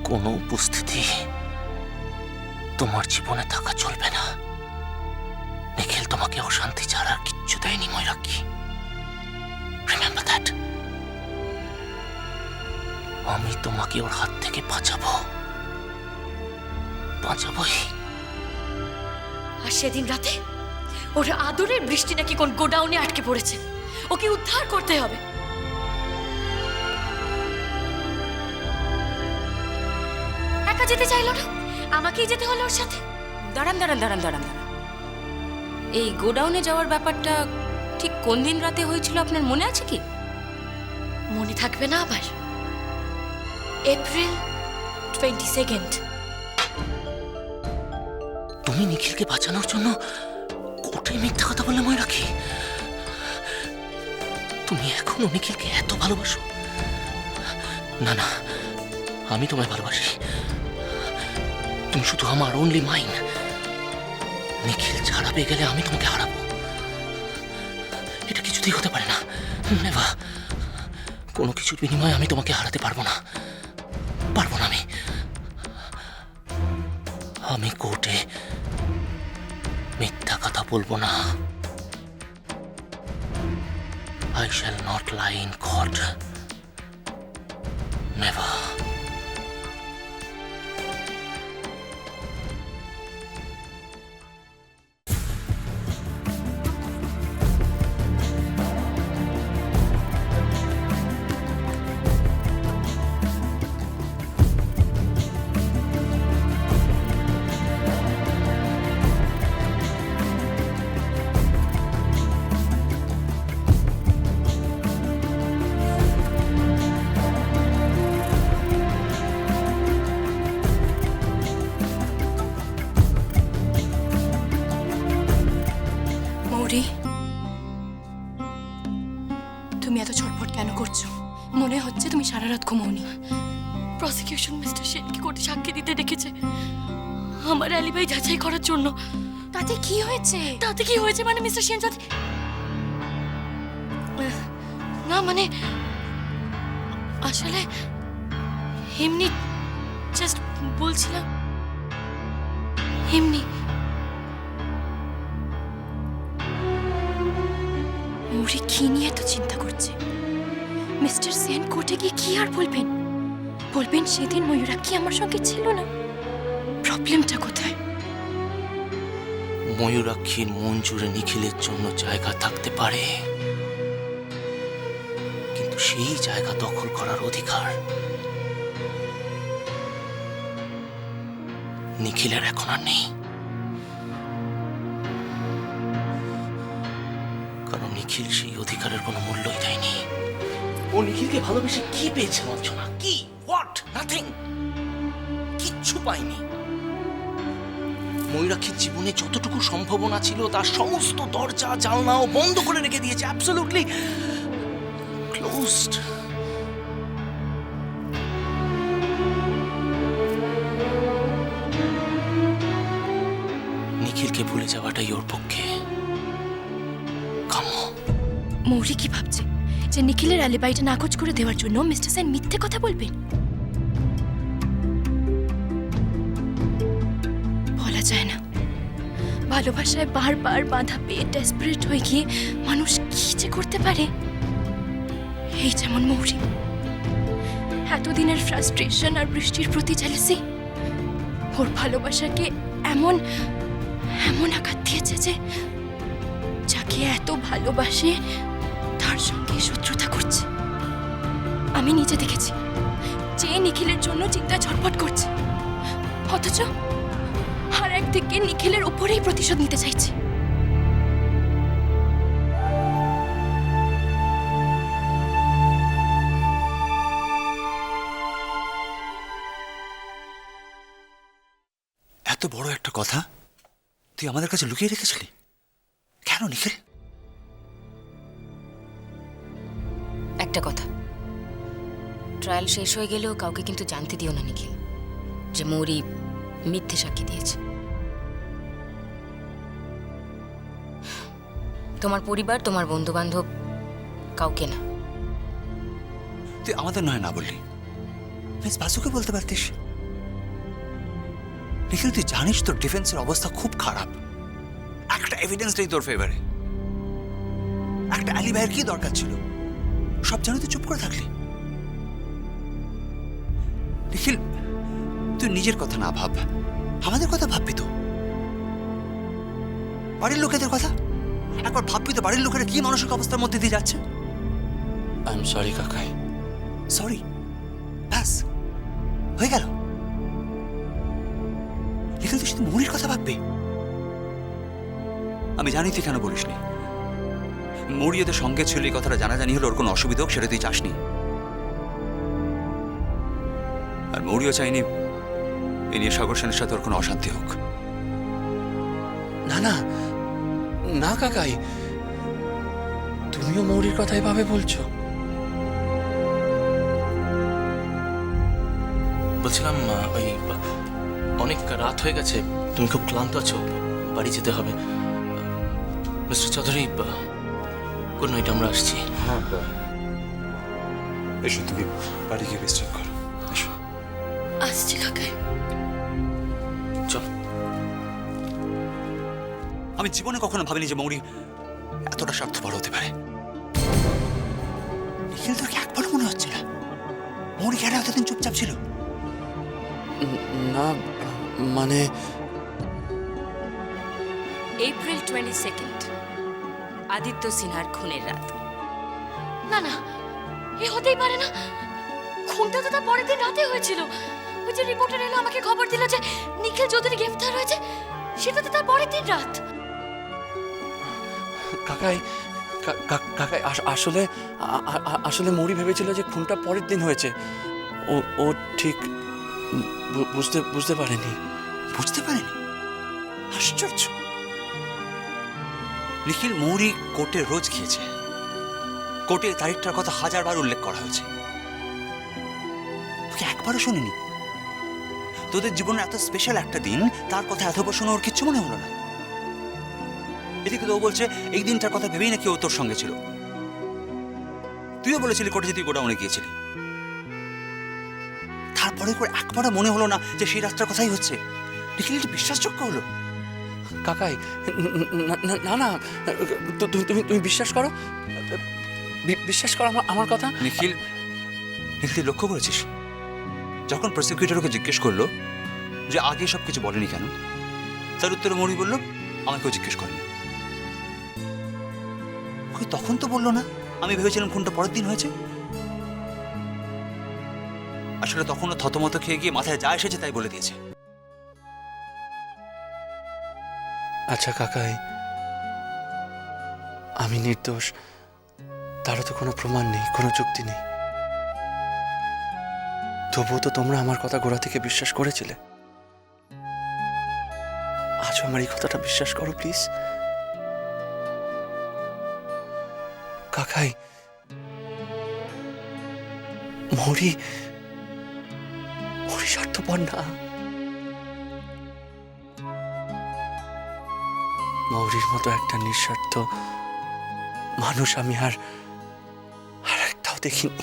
কোনো উপস্থিতি তোমার জীবনে থাকা চলবে না। নিখিল তোমাকে অশান্তি ছাড়া আর কিচ্ছু দেয়নি ময়ূরাক্ষী। Remember that. আমি তোমাকে ওর হাত থেকে বাঁচাবোই। আর সেদিন রাতে ওর আদরের বৃষ্টি নাকি কোন গোডাউনে আটকে পড়েছে, ওকে উদ্ধার করতে হবে। একা যেতে চাইলো না, আমাকেই যেতে হলো ওর সাথে। দাঁড়ান। এই গোডাউনে যাওয়ার ব্যাপারটা ঠিক কোন দিন রাতে হয়েছিল আপনার মনে আছে কি? মনে থাকবে না আবার? এপ্রিল 22। তুমি নিখিলকে বাঁচানোর জন্য কোর্টে মিথ্যা কথা বললে ময়ূরাক্ষী? তুমি এখনো নিখিলকে এত ভালোবাসো? না, আমি তোমায় ভালোবাসি। তুমি শুধু আমার অনলি মাইন। নিখিল ছাড়া পেয়ে গেলে আমি তোমাকে হারাবো। এটা কিছুতেই হতে পারে না। নেভার। কোনো কিছুর বিনিময়ে আমি তোমাকে হারাতে পারবো না। আমি কোর্টে মিথ্যা কথা বলবো না। I shall not lie in court. Never. মৌরি, তুমি এত ছটফট কেন করছো? মনে হচ্ছে তুমি সারা রাত ঘুমোওনি। প্রসিকিউশন মিস্টার সেনকে কোর্টে সাক্ষী দিতে ডেকেছে আমার অ্যালিবাই যাচাই করার জন্য। তাতে কি হয়েছে? মানে মিস্টার সেন যদি না, মানে আসলে এমনি জাস্ট বলছিলাম এমনি। মৌরি কি নিয়ে এত চিন্তা করছে? মিস্টার সেন কোর্টে গিয়ে কি আর বলবেন? সেদিন ময়ূরাক্ষী আমার সঙ্গে ছিল না। প্রবলেমটা কোথায়? ময়ূরাক্ষীর মন জুড়ে নিখিলের জন্য জায়গা থাকতে পারে, কিন্তু সেই জায়গা দখল করার অধিকার নিখিলের এখন আর নেই। কারণ নিখিল সেই অধিকারের কোনো মূল্যই দেয়নি। ও নিখিলকে ভালোবেসে কি পেয়েছে অঞ্জনা? কি? হোয়াট? নাথিং। কিচ্ছু পায়নি। ময়ূরাক্ষীর জীবনে যতটুকু সম্ভাবনা ছিল তার সমস্ত দরজা জানলাও বন্ধ করে রেখে দিয়েছে। Absolutely closed. নিখিলকে ভুলে যাওয়াটাই ওর পক্ষে কাম্য। মৌরি কি ভাবছে যে নিখিলের অ্যালিবাইটা নাকচ করে দেওয়ার জন্য মিস্টার সেন মিথ্যে কথা বলবেন? বলা যায় না। ভালোবাসায় বারবার বাধা পেয়ে ডেসপারেট হয়ে গিয়ে মানুষ কি যে করতে পারে। এই যেমন মৌরি, এতদিনের ফ্রাস্ট্রেশন আর বৃষ্টির প্রতি জেলাসি ওর ভালোবাসাকে এমন আঘাত দিয়েছে যে যাকে এত ভালোবাসে তার সঙ্গে শত্রুতা করছে। আমি নিজে দেখেছি যে নিখিলের জন্য চিন্তা ছটফট করছে, অথচ আর একদিকে নিখিলের উপরেই প্রতিশোধ নিতে চাইছে। এত বড় একটা কথা তুই আমাদের কাছে লুকিয়ে রেখেছিলি কেন নিখিল? একটা কথা, ট্রায়াল শেষ হয়ে গেলেও কাউকে কিন্তু জানতে দিও না নিখিল যে মৌরি মিথ্যে সাক্ষী দিয়েছে। তোমার পরিবার, তোমার বন্ধু বান্ধব, কাউকে না। তুই আমাদের নয় না বললি, মিস বাসুকে বলতে পারতিস। নিখিল তুই জানিস তোর ডিফেন্সের অবস্থা খুব খারাপ। একটা এভিডেন্স নেই তোর ফেভারে, একটা অ্যালিবাইয়ের কি দরকার ছিল? সব জানো তুই চুপ করে থাকলি। নিখিল তুই নিজের কথা না ভাব, আমাদের কথা ভাববি তো, বাড়ির লোকেদের কথা একবার ভাববি তো। বাড়ির লোকেরা কি মানসিক অবস্থার মধ্যে দিয়ে যাচ্ছে। আই এম সরি কাকাই। সরি, ব্যাস হয়ে গেল। নিখিল তুই শুধু মৌরির কথা ভাববি। আমি জানি তুই কেন বলিসনি। মৌরি ওদের সঙ্গে ছিল, এই কথাটা জানাজানি হলো ওর কোনো অসুবিধা হোক, সেটা তুই চাসনি। আর মৌরিও চাইনি এ নিয়ে সাগর সেনের সাথে ওর কোনো অশান্তি হোক। না না না কাকাই, তুমিও মৌরির কথা এভাবে বলছো? বলছিলাম ওই অনেক রাত হয়ে গেছে, তুমি খুব ক্লান্ত আছো, বাড়ি যেতে হবে। মিস্টার চৌধুরী, গুড নাইট, আমরা আসছি। হ্যাঁ, এসো তুমি বাড়ি গিয়ে বিশ্রাম করো। এসো। আসছি কাকাই। চল। আমি জীবনে কখনো ভাবিনি যে মৌরি এতটা স্বার্থপর হতে পারে। নিখিল তোর কি একবারও মনে হচ্ছে না মৌরি কেন এতদিন চুপচাপ ছিল? না মানে এপ্রিল 22 আদিত্য সিনহার খুনের রাত। না না, এ হতেই পারে না। খুনটা তো তার পরের দিন রাতে হয়েছিল। ওই যে রিপোর্টার এলো আমাকে খবর দিল যে নিখিল চৌধুরী গ্রেফতার হয়েছে, সেটা তো তার পরের দিন রাত। কাকাই কাকাই আসলে আসলে মৌরি ভেবেছিল যে খুনটা পরের দিন হয়েছে। ও ও ঠিক বুঝতে পারেনি। বুঝতে পারেনি? আশ্চর্য। নিখিল মৌরি কোর্টে রোজ খেয়েছে। কোর্টে তারিখটার কথা 1000 বার উল্লেখ করা হয়েছে। ওকে একবারও শুনিনি। তোদের জীবনের এত স্পেশাল একটা দিন, তার কথা এতবার শুনে ওর কিচ্ছু মনে হলো না। এদিকে তো ও বলছে এই দিনটার কথা ভেবেই নাকি ও তোর সঙ্গে ছিল। তুইও বলেছিলি কোর্টে যে তুই গোডাউনে গিয়েছিলি। তারপরে করে একবারও মনে হলো না যে সেই রাতটার কথাই হচ্ছে। নিখিল এটা বিশ্বাসযোগ্য হলো? কাকাই না না, তুমি বিশ্বাস করো, বিশ্বাস করো আমার কথা। নিখিল নিখিল লক্ষ্য করেছিস যখন প্রসিকিউটর ওকে জিজ্ঞেস করলো যে আগে সব কিছু বলেনি কেন, তার উত্তরে মৌরি বলল আমাকেও জিজ্ঞেস করেনি। ওকে তখন তো বললো না আমি ভেবেছিলাম খুনটা পরের দিন হয়েছে। আসলে তখনও থতমত খেয়ে গিয়ে মাথায় যা এসেছে তাই বলে দিয়েছে। আচ্ছা কাকাই, আমি নির্দোষ, তারও তো কোনো প্রমাণ নেই, কোনো যুক্তি নেই। তবুও তো তোমরা আমার কথা গোড়া থেকে বিশ্বাস করেছিলে। আজও আমার এই কথাটা বিশ্বাস করো প্লিজ। কাকাই, মৌরি স্বার্থপর না। মৌরির মতো একটা নিঃস্বার্থ মানুষ আমি আর একটাও দেখিনি।